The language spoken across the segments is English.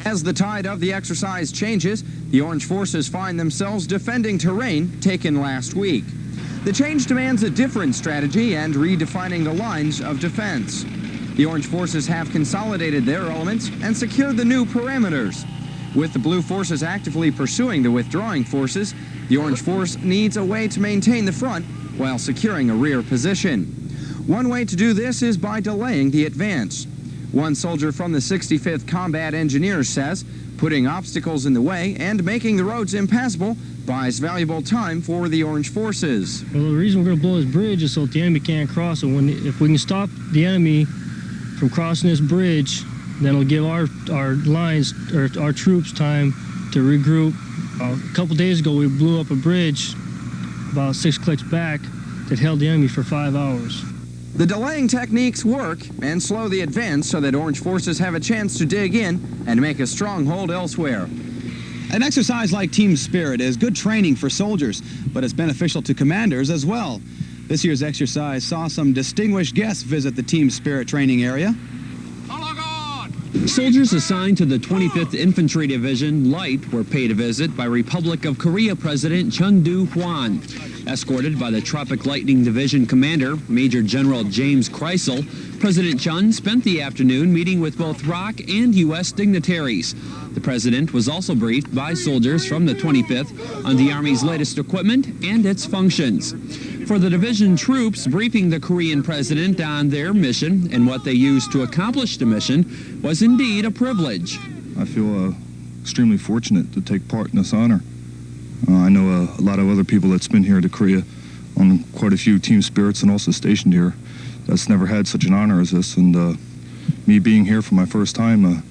As the tide of the exercise changes, the Orange Forces find themselves defending terrain taken last week. The change demands a different strategy and redefining the lines of defense. The Orange Forces have consolidated their elements and secured the new parameters. With the Blue Forces actively pursuing the withdrawing forces, the Orange Force needs a way to maintain the front while securing a rear position. One way to do this is by delaying the advance. One soldier from the 65th Combat Engineers says putting obstacles in the way and making the roads impassable buys valuable time for the Orange Forces. Well, the reason we're going to blow this bridge is so that the enemy can't cross it. If we can stop the enemy from crossing this bridge, then it'll give our lines, or our troops, time to regroup. A couple days ago, we blew up a bridge about 6 clicks back that held the enemy for 5 hours. The delaying techniques work and slow the advance so that Orange Forces have a chance to dig in and make a stronghold elsewhere. An exercise like Team Spirit is good training for soldiers, but it's beneficial to commanders as well. This year's exercise saw some distinguished guests visit the Team Spirit training area. Soldiers assigned to the 25th Infantry Division Light were paid a visit by Republic of Korea President Chun Doo-hwan. Escorted by the Tropic Lightning Division Commander, Major General James Kreisel, President Chun spent the afternoon meeting with both ROK and U.S. dignitaries. The President was also briefed by soldiers from the 25th on the Army's latest equipment and its functions. For the division troops, briefing the Korean President on their mission and what they used to accomplish the mission was indeed a privilege. I feel extremely fortunate to take part in this honor. I know a lot of other people that's been here to Korea on quite a few Team Spirits and also stationed here that's never had such an honor as this, and me being here for my first time,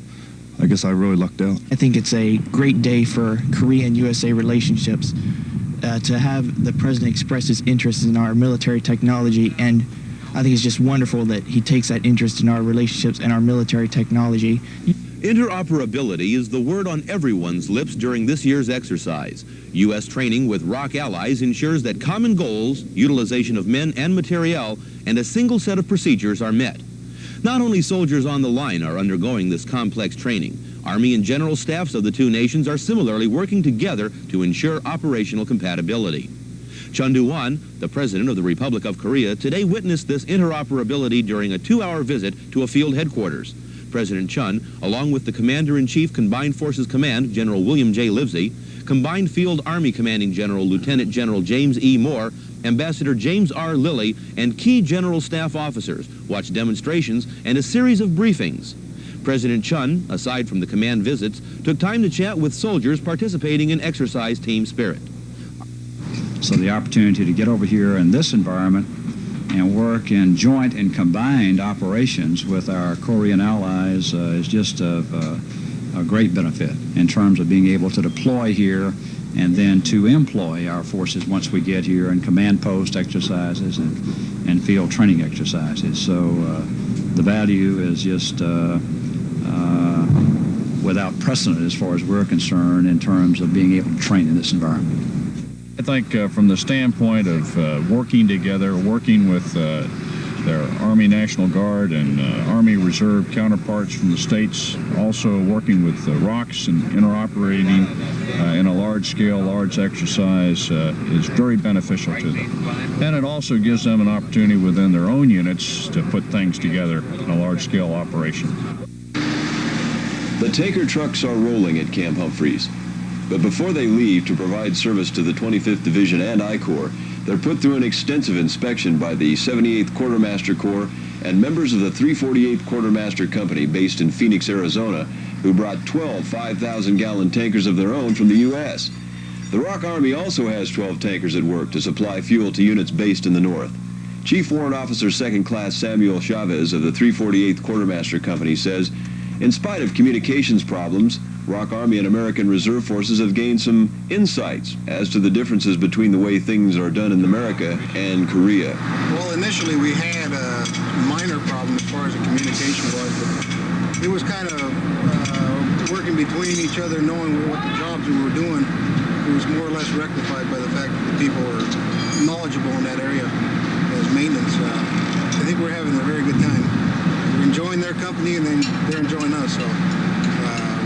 I guess I really lucked out. I think it's a great day for Korea and USA relationships to have the President express his interest in our military technology, and I think it's just wonderful that he takes that interest in our relationships and our military technology. Interoperability is the word on everyone's lips during this year's exercise. U.S. training with ROK allies ensures that common goals, utilization of men and materiel, and a single set of procedures are met. Not only soldiers on the line are undergoing this complex training, Army and general staffs of the two nations are similarly working together to ensure operational compatibility. Chun Doo-hwan, the President of the Republic of Korea, today witnessed this interoperability during a 2-hour visit to a field headquarters. President Chun, along with the Commander-in-Chief Combined Forces Command, General William J. Livesey, Combined Field Army Commanding General Lieutenant General James E. Moore, Ambassador James R. Lilly, and key general staff officers watched demonstrations and a series of briefings. President Chun, aside from the command visits, took time to chat with soldiers participating in exercise Team Spirit. So the opportunity to get over here in this environment and work in joint and combined operations with our Korean allies is just a great benefit in terms of being able to deploy here and then to employ our forces once we get here in command post exercises and field training exercises. So the value is just without precedent as far as we're concerned in terms of being able to train in this environment. I think from the standpoint of working together, working with their Army National Guard and Army Reserve counterparts from the states, also working with ROKs and interoperating in a large exercise is very beneficial to them. And it also gives them an opportunity within their own units to put things together in a large-scale operation. The tanker trucks are rolling at Camp Humphreys. But before they leave to provide service to the 25th Division and I Corps, they're put through an extensive inspection by the 78th Quartermaster Corps and members of the 348th Quartermaster Company based in Phoenix, Arizona, who brought 12 5,000-gallon tankers of their own from the U.S. The ROK Army also has 12 tankers at work to supply fuel to units based in the north. Chief Warrant Officer 2nd Class Samuel Chavez of the 348th Quartermaster Company says, in spite of communications problems, ROK Army and American Reserve Forces have gained some insights as to the differences between the way things are done in America and Korea. Well, initially we had a minor problem as far as the communication was, but it was kind of working between each other, knowing what the jobs we were doing. It was more or less rectified by the fact that the people were knowledgeable in that area as maintenance. I think we're having a very good time. We're enjoying their company and then they're enjoying us, so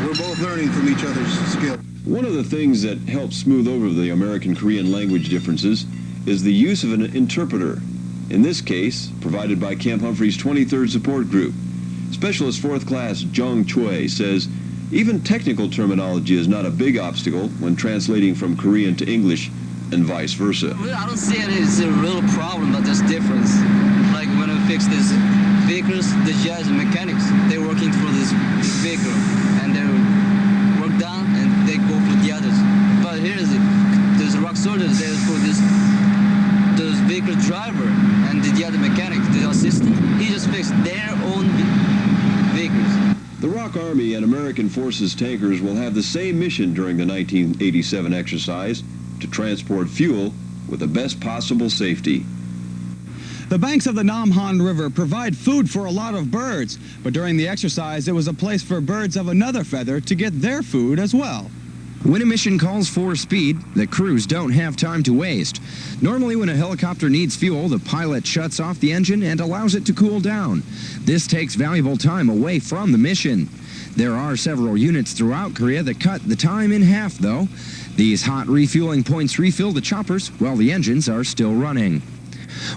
we're both learning from each other's skill. One of the things that helps smooth over the American-Korean language differences is the use of an interpreter. In this case, provided by Camp Humphrey's 23rd Support Group. Specialist 4th Class Jung Choi says even technical terminology is not a big obstacle when translating from Korean to English and vice versa. I don't see it as a real problem, but there's difference. Like when I fix these vehicles, the judge and mechanics, they're working for this vehicle, and they work down and they go for the others. But here's it, there's a rock soldier there for this vehicle driver and the other mechanic, the assistant. He just fixed their own vehicles. The ROK Army and American Forces tankers will have the same mission during the 1987 exercise, to transport fuel with the best possible safety. The banks of the Namhan River provide food for a lot of birds, but during the exercise, it was a place for birds of another feather to get their food as well. When a mission calls for speed, the crews don't have time to waste. Normally, when a helicopter needs fuel, the pilot shuts off the engine and allows it to cool down. This takes valuable time away from the mission. There are several units throughout Korea that cut the time in half, though. These hot refueling points refill the choppers while the engines are still running.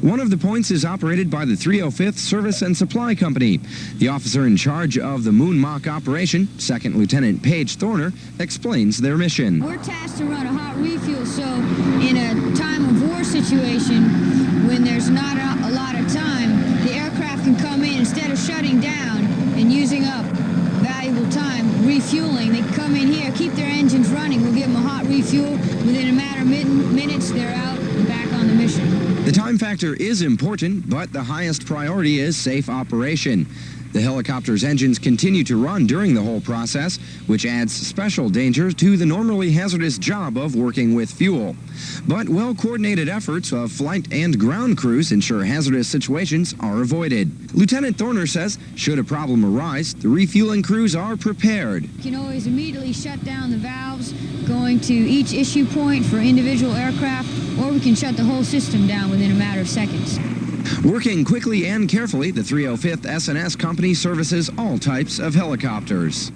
One of the points is operated by the 305th Service and Supply Company. The officer in charge of the Moonmock operation, 2nd Lieutenant Paige Thorner, explains their mission. We're tasked to run a hot refuel, so in a time of war situation, when there's not a lot of time, the aircraft can come in instead of shutting down and using up valuable time refueling. They come in here, keep their engines running. We'll give them a hot refuel. Within a matter of minutes, they're out and back on the mission. The time factor is important, but the highest priority is safe operation. The helicopter's engines continue to run during the whole process, which adds special danger to the normally hazardous job of working with fuel. But well-coordinated efforts of flight and ground crews ensure hazardous situations are avoided. Lieutenant Thorner says, should a problem arise, the refueling crews are prepared. You can always immediately shut down the valves going to each issue point for individual aircraft, or we can shut the whole system down within a matter of seconds. Working quickly and carefully, the 305th S&S Company services all types of helicopters.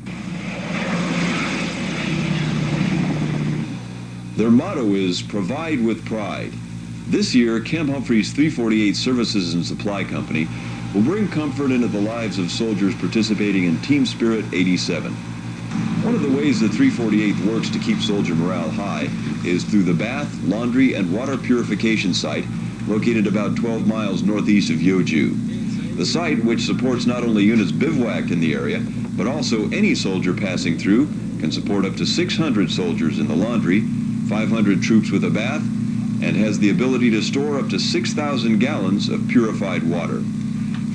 Their motto is Provide with Pride. This year, Camp Humphrey's 348 Services and Supply Company will bring comfort into the lives of soldiers participating in Team Spirit 87. One of the ways the 348th works to keep soldier morale high is through the bath, laundry, and water purification site located about 12 miles northeast of Wonju. The site, which supports not only units bivouacked in the area, but also any soldier passing through, can support up to 600 soldiers in the laundry, 500 troops with a bath, and has the ability to store up to 6,000 gallons of purified water.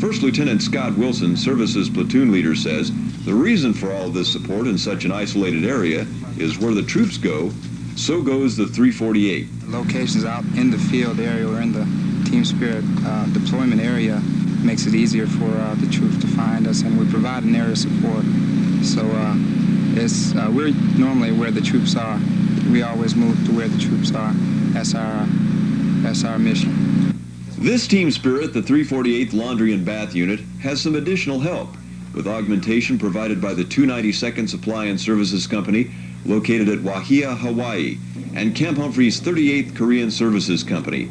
First Lieutenant Scott Wilson, Services Platoon Leader, says the reason for all of this support in such an isolated area is where the troops go, so goes the 348. Locations out in the field area or in the Team Spirit deployment area makes it easier for the troops to find us, and we provide an area of support. So we're normally where the troops are. We always move to where the troops are. That's our mission. This Team Spirit, the 348th Laundry and Bath Unit, has some additional help, with augmentation provided by the 292nd Supply and Services Company, located at Wahia, Hawaii, and Camp Humphrey's 38th Korean Services Company.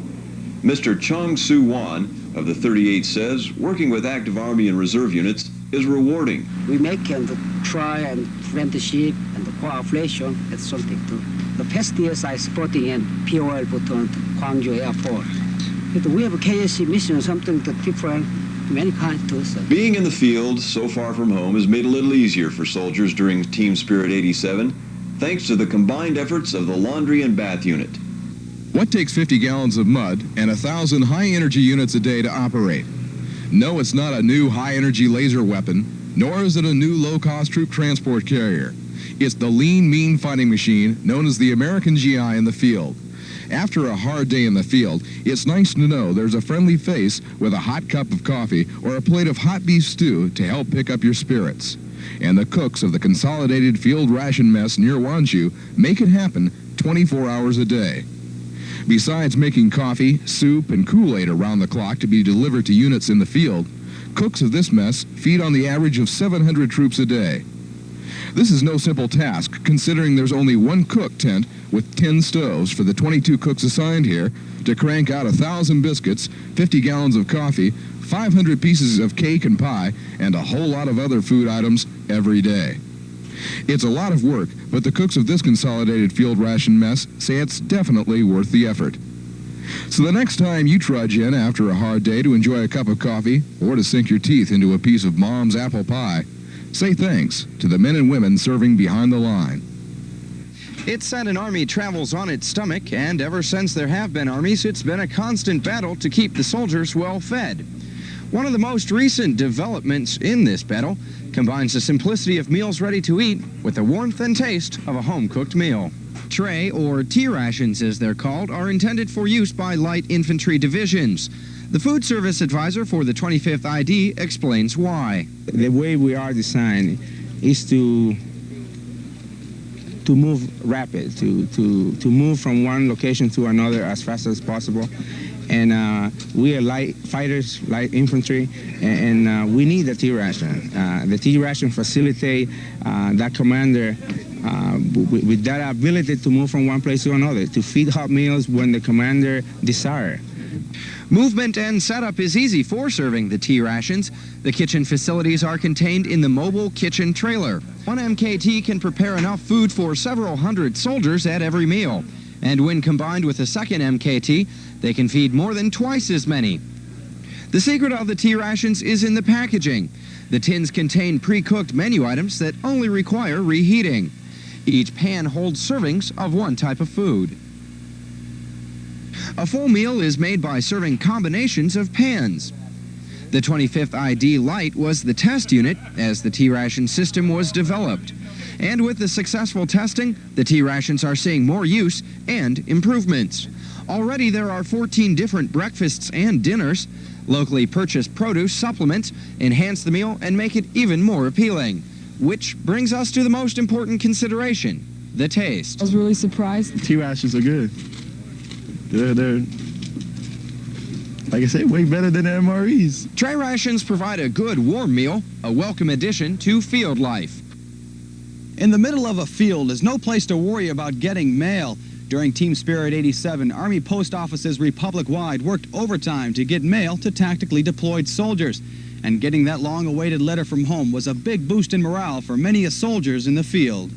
Mr. Chung Soo Won of the 38th says working with active Army and Reserve units is rewarding. We make and try and friendship and cooperation. It's something to. The past years I supporting in POL Button, Gwangju Airport. We have a KSC mission, something that different, many kinds to us. Being in the field so far from home has made it a little easier for soldiers during Team Spirit 87. Thanks to the combined efforts of the Laundry and Bath Unit. What takes 50 gallons of mud and 1,000 high-energy units a day to operate? No, it's not a new high-energy laser weapon, nor is it a new low-cost troop transport carrier. It's the lean, mean fighting machine known as the American GI in the field. After a hard day in the field, it's nice to know there's a friendly face with a hot cup of coffee or a plate of hot beef stew to help pick up your spirits. And the cooks of the Consolidated Field Ration Mess near Wonju make it happen 24 hours a day. Besides making coffee, soup, and Kool-Aid around the clock to be delivered to units in the field, cooks of this mess feed on the average of 700 troops a day. This is no simple task, considering there's only one cook tent with 10 stoves for the 22 cooks assigned here to crank out 1,000 biscuits, 50 gallons of coffee, 500 pieces of cake and pie, and a whole lot of other food items every day. It's a lot of work, but the cooks of this consolidated field ration mess say it's definitely worth the effort. So the next time you trudge in after a hard day to enjoy a cup of coffee or to sink your teeth into a piece of Mom's apple pie, say thanks to the men and women serving behind the line. It's said an army travels on its stomach, and ever since there have been armies, it's been a constant battle to keep the soldiers well fed. One of the most recent developments in this battle combines the simplicity of meals ready to eat with the warmth and taste of a home-cooked meal. Tray, or T-Rations as they're called, are intended for use by light infantry divisions. The food service advisor for the 25th ID explains why. The way we are designed is to move rapid, to move from one location to another as fast as possible. And we are light fighters, light infantry, and we need the T-Ration. The T-Ration facilitate that commander with that ability to move from one place to another, to feed hot meals when the commander desires. Movement and setup is easy for serving the T-Rations. The kitchen facilities are contained in the mobile kitchen trailer. One MKT can prepare enough food for several hundred soldiers at every meal. And when combined with a second MKT, they can feed more than twice as many. The secret of the T-Rations is in the packaging. The tins contain pre-cooked menu items that only require reheating. Each pan holds servings of one type of food. A full meal is made by serving combinations of pans. The 25th ID Light was the test unit as the T-Ration system was developed. And with the successful testing, the T-Rations are seeing more use and improvements. Already there are 14 different breakfasts and dinners. Locally purchased produce supplements enhance the meal and make it even more appealing. Which brings us to the most important consideration, the taste. I was really surprised. T-Rations are good. They're, like I said, way better than the MREs. Tray rations provide a good warm meal, a welcome addition to field life. In the middle of a field is no place to worry about getting mail. During Team Spirit 87, Army post offices republic-wide worked overtime to get mail to tactically deployed soldiers. And getting that long-awaited letter from home was a big boost in morale for many soldiers in the field.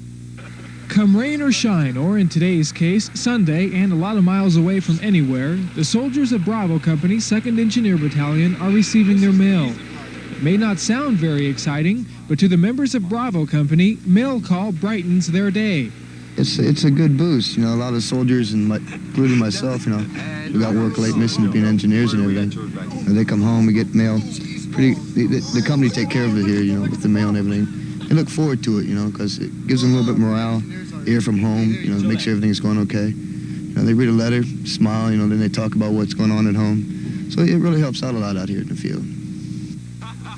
Come rain or shine, or in today's case, Sunday, and a lot of miles away from anywhere, the soldiers of Bravo Company 2nd Engineer Battalion are receiving their mail. It may not sound very exciting, but to the members of Bravo Company, mail call brightens their day. It's a good boost, you know. A lot of soldiers, and including myself, you know, we got work late missing to being engineers and everything. And they come home, we get mail. The company take care of it here, you know, with the mail and everything. They look forward to it, you know, because it gives them a little bit of morale, hear from home, you know, make sure everything's going okay. You know, they read a letter, smile, you know, then they talk about what's going on at home. So it really helps out a lot out here in the field.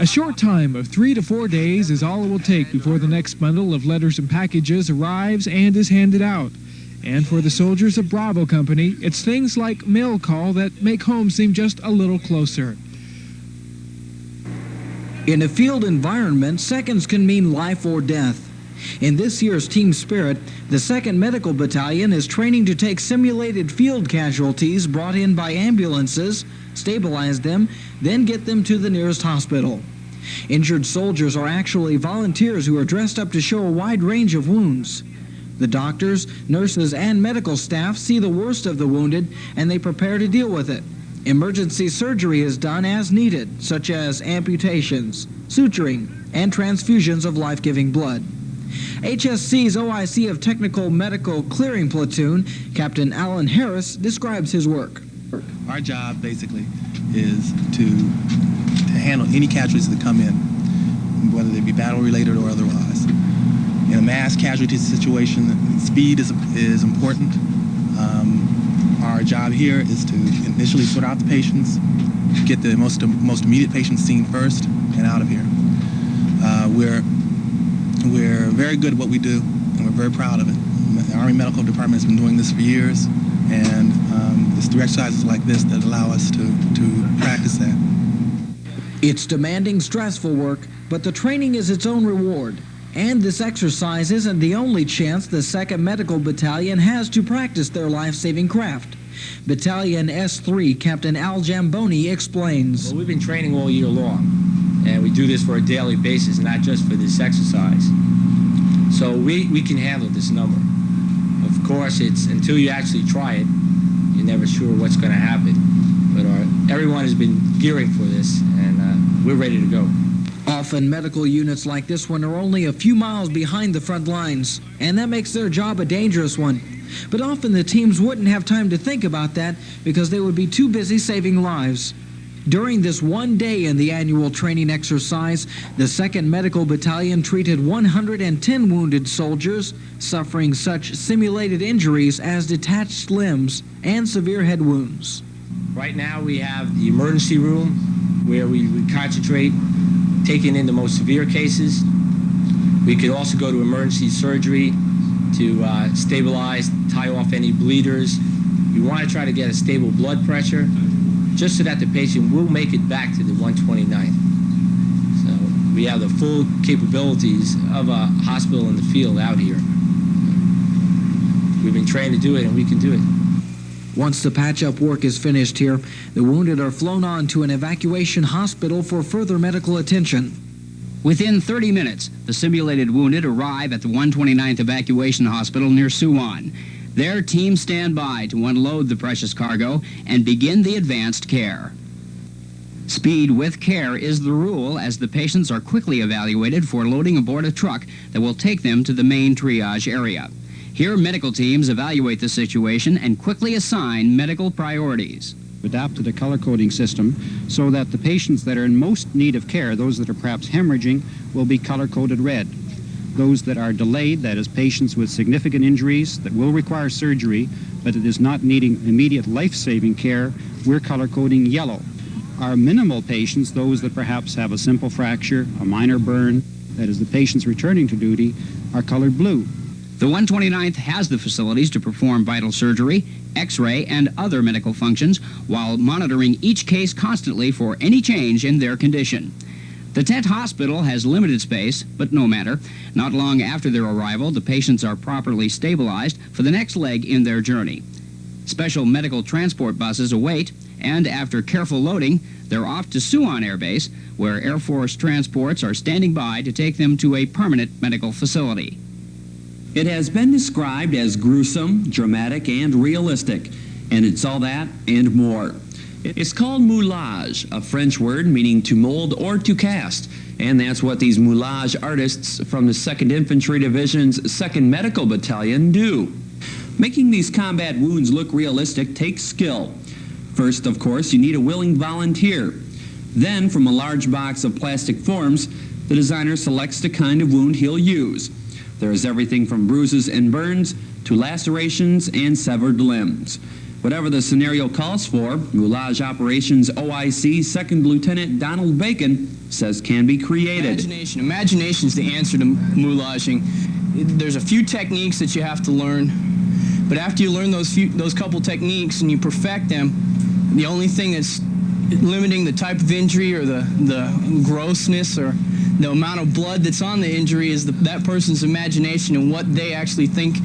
A short time of 3 to 4 days is all it will take before the next bundle of letters and packages arrives and is handed out. And for the soldiers of Bravo Company, it's things like mail call that make home seem just a little closer. In a field environment, seconds can mean life or death. In this year's Team Spirit, the 2nd Medical Battalion is training to take simulated field casualties brought in by ambulances, stabilize them, then get them to the nearest hospital. Injured soldiers are actually volunteers who are dressed up to show a wide range of wounds. The doctors, nurses, and medical staff see the worst of the wounded, and they prepare to deal with it. Emergency surgery is done as needed, such as amputations, suturing, and transfusions of life-giving blood. HSC's OIC of Technical Medical Clearing Platoon, Captain Alan Harris, describes his work. Our job, basically, is to handle any casualties that come in, whether they be battle-related or otherwise. In a mass casualty situation, speed is important. Our job here is to initially sort out the patients, get the most immediate patients seen first, and out of here. We're very good at what we do, and we're very proud of it. The Army Medical Department has been doing this for years, and it's through exercises like this that allow us to practice that. It's demanding, stressful work, but the training is its own reward. And this exercise isn't the only chance the 2nd Medical Battalion has to practice their life-saving craft. Battalion S3 Captain Al Jamboni explains. Well, we've been training all year long, and we do this for a daily basis, not just for this exercise. So we can handle this number. Of course, it's until you actually try it, you're never sure what's going to happen. But everyone has been gearing for this, and we're ready to go. Often medical units like this one are only a few miles behind the front lines, and that makes their job a dangerous one. But often the teams wouldn't have time to think about that because they would be too busy saving lives. During this one day in the annual training exercise, the 2nd Medical Battalion treated 110 wounded soldiers suffering such simulated injuries as detached limbs and severe head wounds. Right now we have the emergency room where we concentrate taking in the most severe cases. We could also go to emergency surgery to stabilize, tie off any bleeders. We want to try to get a stable blood pressure just so that the patient will make it back to the 129th. So we have the full capabilities of a hospital in the field out here. We've been trained to do it, and we can do it. Once the patch-up work is finished here, the wounded are flown on to an evacuation hospital for further medical attention. Within 30 minutes, the simulated wounded arrive at the 129th Evacuation Hospital near Suwon. Their teams stand by to unload the precious cargo and begin the advanced care. Speed with care is the rule as the patients are quickly evaluated for loading aboard a truck that will take them to the main triage area. Here, medical teams evaluate the situation and quickly assign medical priorities. Adapted a color-coding system so that the patients that are in most need of care, those that are perhaps hemorrhaging, will be color-coded red. Those that are delayed, that is patients with significant injuries that will require surgery, but it is not needing immediate life-saving care, we're color-coding yellow. Our minimal patients, those that perhaps have a simple fracture, a minor burn, that is the patients returning to duty, are colored blue. The 129th has the facilities to perform vital surgery, X-ray, and other medical functions while monitoring each case constantly for any change in their condition. The tent hospital has limited space, but no matter. Not long after their arrival, the patients are properly stabilized for the next leg in their journey. Special medical transport buses await, and after careful loading, they're off to Suwon Air Base, where Air Force transports are standing by to take them to a permanent medical facility. It has been described as gruesome, dramatic, and realistic, and it's all that and more. It's called moulage, a French word meaning to mold or to cast, and that's what these moulage artists from the 2nd Infantry Division's 2nd Medical Battalion do. Making these combat wounds look realistic takes skill. First, of course, you need a willing volunteer. Then, from a large box of plastic forms, the designer selects the kind of wound he'll use. There is everything from bruises and burns to lacerations and severed limbs. Whatever the scenario calls for, Moulage Operations OIC 2nd Lieutenant Donald Bacon says can be created. Imagination is the answer to moulaging. There's a few techniques that you have to learn, but after you learn those couple techniques and you perfect them, the only thing that's limiting the type of injury or the grossness or the amount of blood that's on the injury is that person's imagination and what they actually think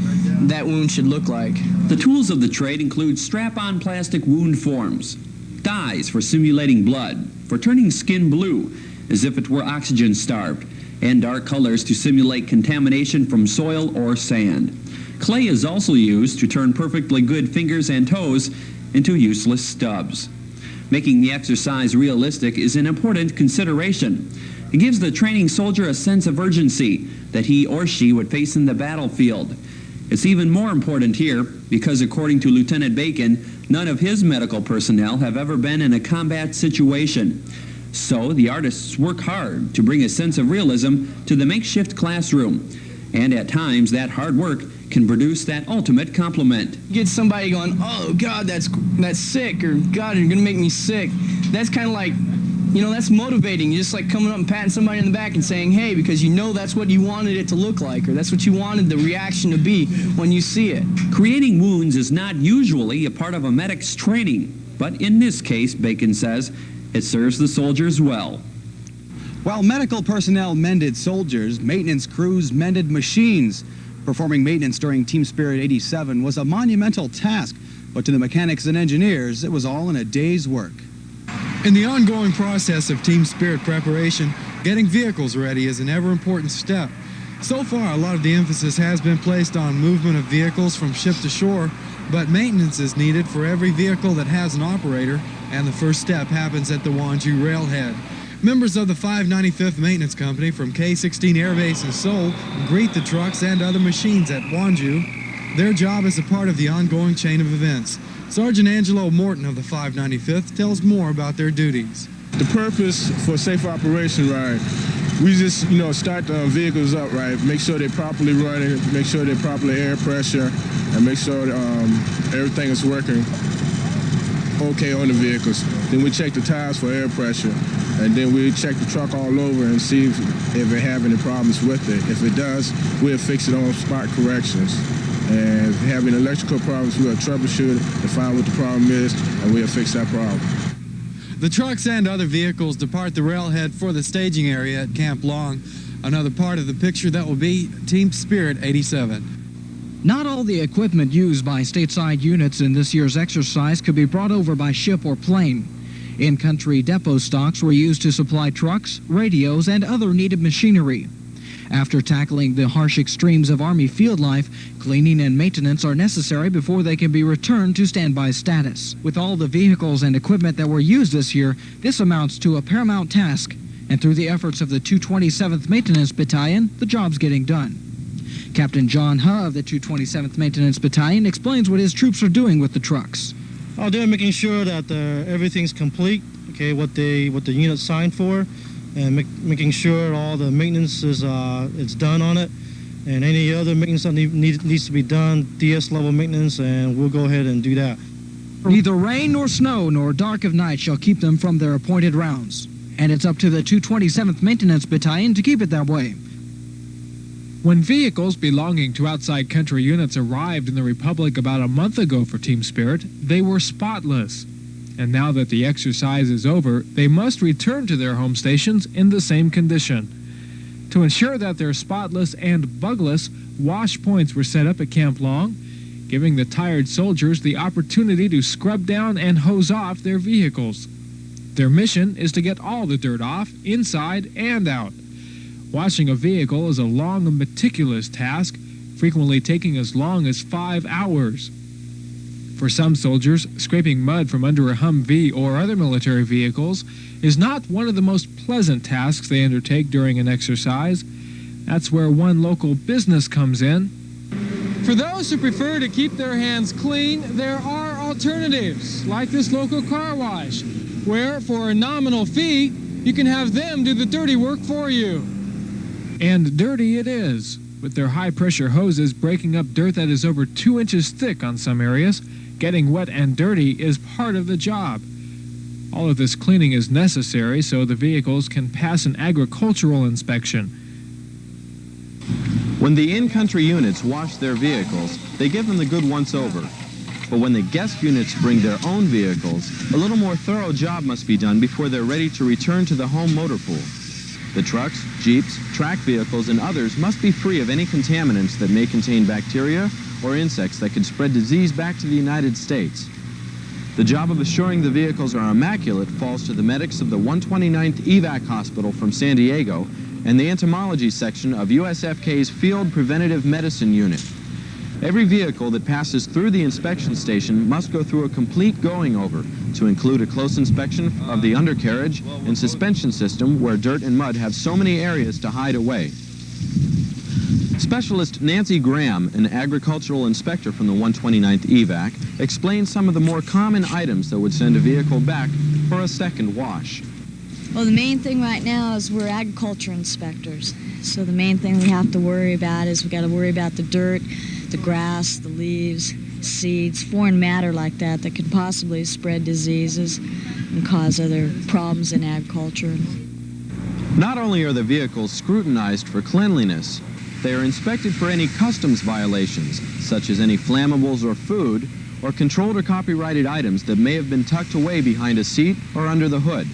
that wound should look like. The tools of the trade include strap-on plastic wound forms, dyes for simulating blood, for turning skin blue as if it were oxygen-starved, and dark colors to simulate contamination from soil or sand. Clay is also used to turn perfectly good fingers and toes into useless stubs. Making the exercise realistic is an important consideration. It gives the training soldier a sense of urgency that he or she would face in the battlefield. It's even more important here because, according to Lieutenant Bacon, none of his medical personnel have ever been in a combat situation. So the artists work hard to bring a sense of realism to the makeshift classroom. And at times, that hard work can produce that ultimate compliment. Get somebody going, oh, God, that's sick, or God, you're going to make me sick. That's kind of like, you know, that's motivating. You're just like coming up and patting somebody in the back and saying, hey, because you know that's what you wanted it to look like, or that's what you wanted the reaction to be when you see it. Creating wounds is not usually a part of a medic's training, but in this case, Bacon says, it serves the soldiers well. While medical personnel mended soldiers, maintenance crews mended machines. Performing maintenance during Team Spirit 87 was a monumental task, but to the mechanics and engineers, it was all in a day's work. In the ongoing process of Team Spirit preparation, getting vehicles ready is an ever-important step. So far, a lot of the emphasis has been placed on movement of vehicles from ship to shore, but maintenance is needed for every vehicle that has an operator, and the first step happens at the Wonju railhead. Members of the 595th Maintenance Company from K-16 Air Base in Seoul greet the trucks and other machines at Wonju. Their job is a part of the ongoing chain of events. Sergeant Angelo Morton of the 595th tells more about their duties. The purpose for safe operation, right, we just, start the vehicles up, right, make sure they're properly running, make sure they're properly air pressure, and make sure everything is working okay on the vehicles. Then we check the tires for air pressure, and then we check the truck all over and see if it have any problems with it. If it does, we'll fix it on spot corrections. And if we have any electrical problems, we'll troubleshoot it and find what the problem is, and we'll fix that problem. The trucks and other vehicles depart the railhead for the staging area at Camp Long, another part of the picture that will be Team Spirit 87. Not all the equipment used by stateside units in this year's exercise could be brought over by ship or plane. In-country depot stocks were used to supply trucks, radios, and other needed machinery. After tackling the harsh extremes of Army field life, cleaning and maintenance are necessary before they can be returned to standby status. With all the vehicles and equipment that were used this year, this amounts to a paramount task. And through the efforts of the 227th Maintenance Battalion, the job's getting done. Captain John Huh of the 227th Maintenance Battalion explains what his troops are doing with the trucks. Oh, they're making sure that everything's complete, okay, what the unit signed for, and making sure all the maintenance is it's done on it, and any other maintenance that needs to be done, DS level maintenance, and we'll go ahead and do that. Neither rain nor snow nor dark of night shall keep them from their appointed rounds, and it's up to the 227th Maintenance Battalion to keep it that way. When vehicles belonging to outside country units arrived in the Republic about a month ago for Team Spirit, they were spotless. And now that the exercise is over, they must return to their home stations in the same condition. To ensure that they're spotless and bugless, wash points were set up at Camp Long, giving the tired soldiers the opportunity to scrub down and hose off their vehicles. Their mission is to get all the dirt off, inside and out. Washing a vehicle is a long and meticulous task, frequently taking as long as 5 hours. For some soldiers, scraping mud from under a Humvee or other military vehicles is not one of the most pleasant tasks they undertake during an exercise. That's where one local business comes in. For those who prefer to keep their hands clean, there are alternatives, like this local car wash, where for a nominal fee, you can have them do the dirty work for you. And dirty it is, with their high-pressure hoses breaking up dirt that is over 2 inches thick on some areas. Getting wet and dirty is part of the job. All of this cleaning is necessary so the vehicles can pass an agricultural inspection. When the in-country units wash their vehicles, they give them the good once-over. But when the guest units bring their own vehicles, a little more thorough job must be done before they're ready to return to the home motor pool. The trucks, jeeps, track vehicles, and others must be free of any contaminants that may contain bacteria or insects that could spread disease back to the United States. The job of assuring the vehicles are immaculate falls to the medics of the 129th EVAC Hospital from San Diego and the entomology section of USFK's Field Preventative Medicine Unit. Every vehicle that passes through the inspection station must go through a complete going-over to include a close inspection of the undercarriage and suspension system where dirt and mud have so many areas to hide away. Specialist Nancy Graham, an agricultural inspector from the 129th EVAC, explains some of the more common items that would send a vehicle back for a second wash. Well, the main thing right now is we're agriculture inspectors. So the main thing we have to worry about is we got to worry about the dirt, the grass, the leaves, seeds, foreign matter like that that could possibly spread diseases and cause other problems in agriculture. Not only are the vehicles scrutinized for cleanliness, they are inspected for any customs violations, such as any flammables or food, or controlled or copyrighted items that may have been tucked away behind a seat or under the hood.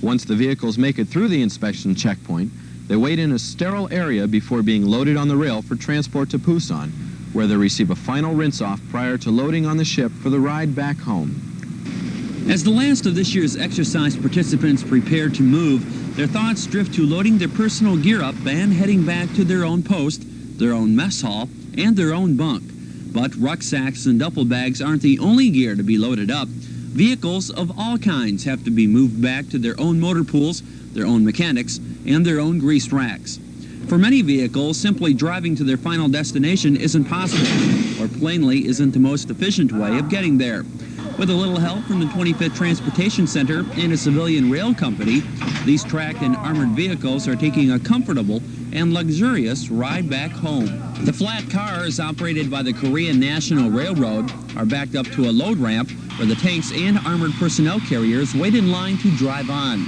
Once the vehicles make it through the inspection checkpoint, they wait in a sterile area before being loaded on the rail for transport to Pusan, where they receive a final rinse-off prior to loading on the ship for the ride back home. As the last of this year's exercise participants prepare to move, their thoughts drift to loading their personal gear up and heading back to their own post, their own mess hall, and their own bunk. But rucksacks and duffel bags aren't the only gear to be loaded up. Vehicles of all kinds have to be moved back to their own motor pools, their own mechanics, and their own grease racks. For many vehicles, simply driving to their final destination isn't possible, or plainly isn't the most efficient way of getting there. With a little help from the 25th Transportation Center and a civilian rail company, these tracked and armored vehicles are taking a comfortable and luxurious ride back home. The flat cars operated by the Korean National Railroad are backed up to a load ramp where the tanks and armored personnel carriers wait in line to drive on.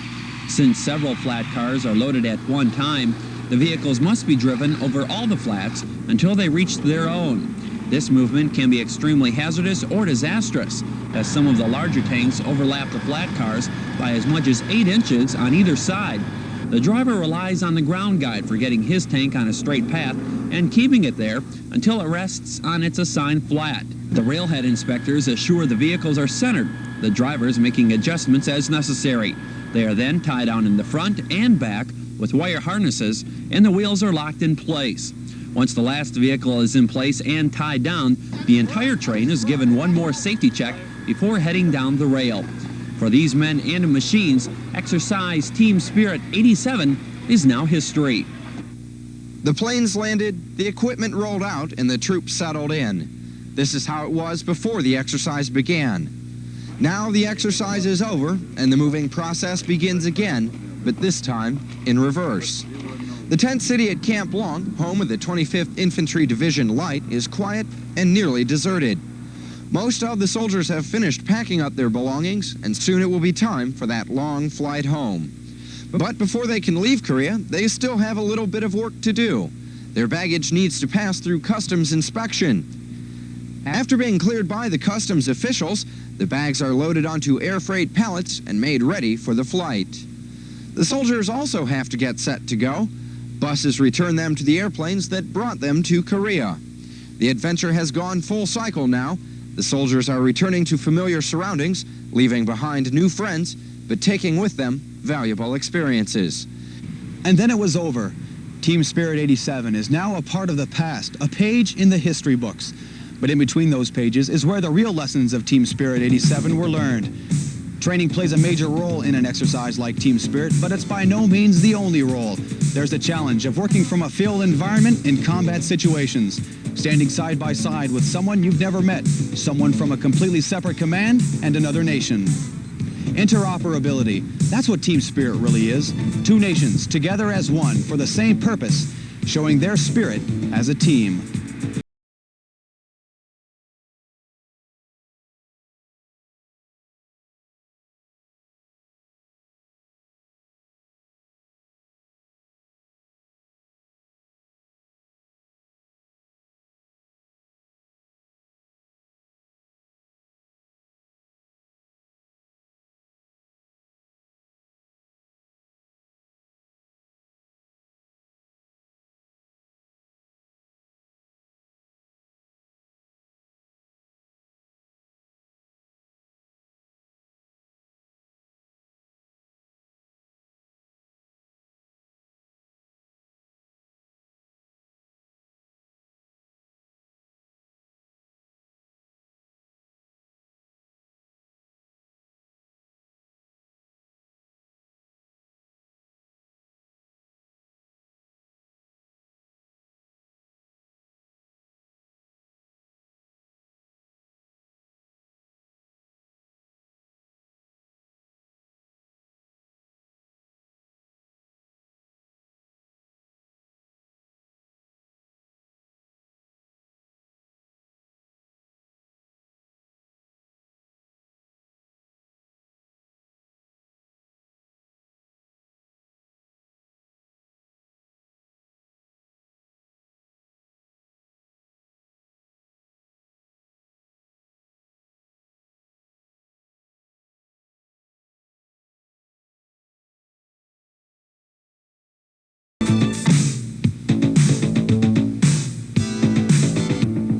Since several flat cars are loaded at one time, the vehicles must be driven over all the flats until they reach their own. This movement can be extremely hazardous or disastrous, as some of the larger tanks overlap the flat cars by as much as 8 inches on either side. The driver relies on the ground guide for getting his tank on a straight path and keeping it there until it rests on its assigned flat. The railhead inspectors assure the vehicles are centered, the drivers making adjustments as necessary. They are then tied down in the front and back with wire harnesses, and the wheels are locked in place. Once the last vehicle is in place and tied down, the entire train is given one more safety check before heading down the rail. For these men and machines, Exercise Team Spirit 87 is now history. The planes landed, the equipment rolled out, and the troops settled in. This is how it was before the exercise began. Now the exercise is over, and the moving process begins again, but this time in reverse. The tent city at Camp Long, home of the 25th Infantry Division Light, is quiet and nearly deserted. Most of the soldiers have finished packing up their belongings, and soon it will be time for that long flight home. But before they can leave Korea, they still have a little bit of work to do. Their baggage needs to pass through customs inspection. After being cleared by the customs officials, the bags are loaded onto air freight pallets and made ready for the flight. The soldiers also have to get set to go. Buses return them to the airplanes that brought them to Korea. The adventure has gone full cycle now. The soldiers are returning to familiar surroundings, leaving behind new friends, but taking with them valuable experiences. And then it was over. Team Spirit 87 is now a part of the past, a page in the history books. But in between those pages is where the real lessons of Team Spirit 87 were learned. Training plays a major role in an exercise like Team Spirit, but it's by no means the only role. There's the challenge of working from a field environment in combat situations, standing side by side with someone you've never met, someone from a completely separate command and another nation. Interoperability, that's what Team Spirit really is. Two nations together as one for the same purpose, showing their spirit as a team.